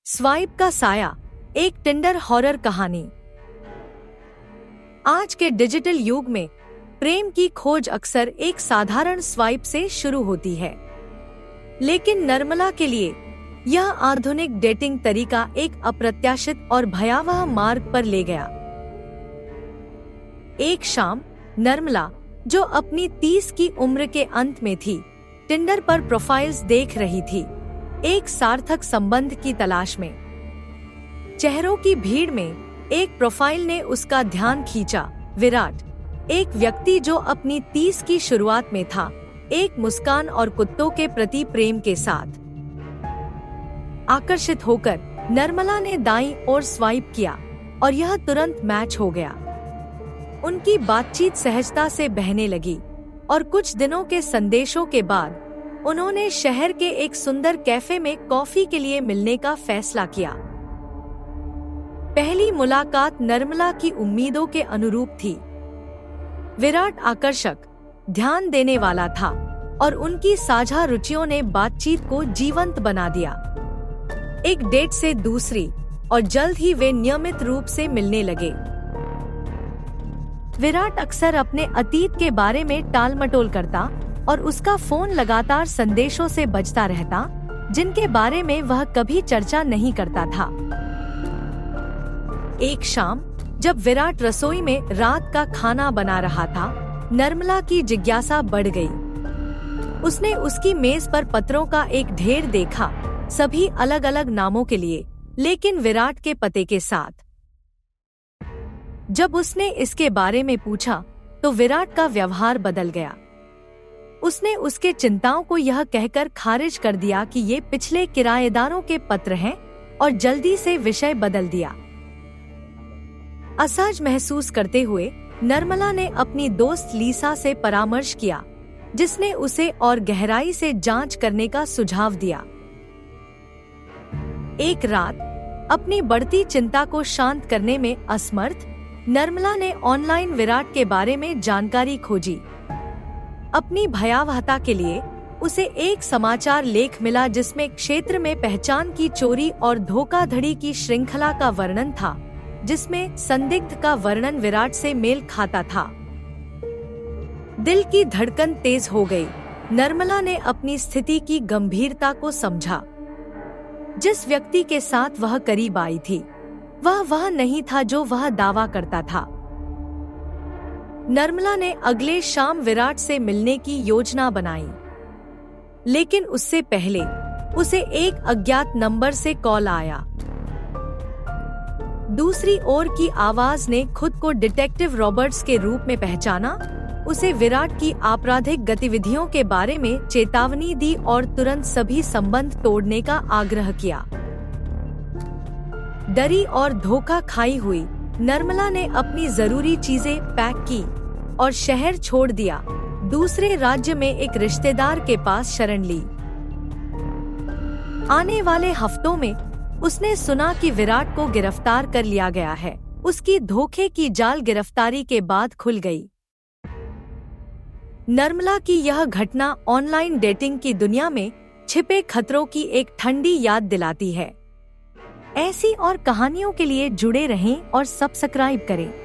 Swipe का साया, एक टिंडर हॉरर कहानी। आज के डिजिटल युग में प्रेम की खोज अक्सर एक साधारण स्वाइप से शुरू होती है, लेकिन निर्मला के लिए यह आधुनिक डेटिंग तरीका एक अप्रत्याशित और भयावह मार्ग पर ले गया। एक शाम निर्मला, जो अपनी 30 की उम्र के अंत में थी, टिंडर पर प्रोफाइल्स देख रही थी, एक सार्थक संबंध की तलाश में। चेहरों की भीड़ में एक प्रोफाइल ने उसका ध्यान खींचा। विराट, एक व्यक्ति जो अपनी 30 की शुरुआत में था, एक मुस्कान और कुत्तों के प्रति प्रेम के साथ। आकर्षित होकर निर्मला ने दाईं ओर स्वाइप किया और यह तुरंत मैच हो गया। उनकी बातचीत सहजता से बहने लगी और कुछ दिनों के संदेशों के बाद उन्होंने शहर के एक सुंदर कैफे में कॉफी के लिए मिलने का फैसला किया। पहली मुलाकात निर्मला की उम्मीदों के अनुरूप थी। विराट आकर्षक, ध्यान देने वाला था और उनकी साझा रुचियों ने बातचीत को जीवंत बना दिया। एक डेट से दूसरी और जल्द ही वे नियमित रूप से मिलने लगे। विराट अक्सर अपने अतीत के बारे में टालमटोल करता और उसका फोन लगातार संदेशों से बजता रहता, जिनके बारे में वह कभी चर्चा नहीं करता था। एक शाम जब विराट रसोई में रात का खाना बना रहा था, निर्मला की जिज्ञासा बढ़ गई। उसने उसकी मेज पर पत्रों का एक ढेर देखा, सभी अलग अलग नामों के लिए, लेकिन विराट के पते के साथ। जब उसने इसके बारे में पूछा तो विराट का व्यवहार बदल गया। उसने उसके चिंताओं को यह कहकर खारिज कर दिया कि ये पिछले किराएदारों के पत्र हैं और जल्दी से विषय बदल दिया। असहज महसूस करते हुए निर्मला ने अपनी दोस्त लीसा से परामर्श किया, जिसने उसे और गहराई से जांच करने का सुझाव दिया। एक रात अपनी बढ़ती चिंता को शांत करने में असमर्थ निर्मला ने ऑनलाइन विराट के बारे में जानकारी खोजी। अपनी भयावहता के लिए उसे एक समाचार लेख मिला जिसमें क्षेत्र में पहचान की चोरी और धोखाधड़ी की श्रृंखला का वर्णन था, जिसमें संदिग्ध का वर्णन विराट से मेल खाता था। दिल की धड़कन तेज हो गई। निर्मला ने अपनी स्थिति की गंभीरता को समझा। जिस व्यक्ति के साथ वह करीब आई थी, वह नहीं था जो वह दावा करता था। निर्मला ने अगले शाम विराट से मिलने की योजना बनाई, लेकिन उससे पहले उसे एक अज्ञात नंबर से कॉल आया। दूसरी ओर की आवाज ने खुद को डिटेक्टिव रॉबर्ट्स के रूप में पहचाना। उसे विराट की आपराधिक गतिविधियों के बारे में चेतावनी दी और तुरंत सभी संबंध तोड़ने का आग्रह किया। डरी और धोखा खाई हुई निर्मला ने अपनी जरूरी चीजें पैक की और शहर छोड़ दिया। दूसरे राज्य में एक रिश्तेदार के पास शरण ली। आने वाले हफ्तों में उसने सुना कि विराट को गिरफ्तार कर लिया गया है। उसकी धोखे की जाल गिरफ्तारी के बाद खुल गई। निर्मला की यह घटना ऑनलाइन डेटिंग की दुनिया में छिपे खतरों की एक ठंडी याद दिलाती है। ऐसी और कहानियों के लिए जुड़े रहें और सब्सक्राइब करें।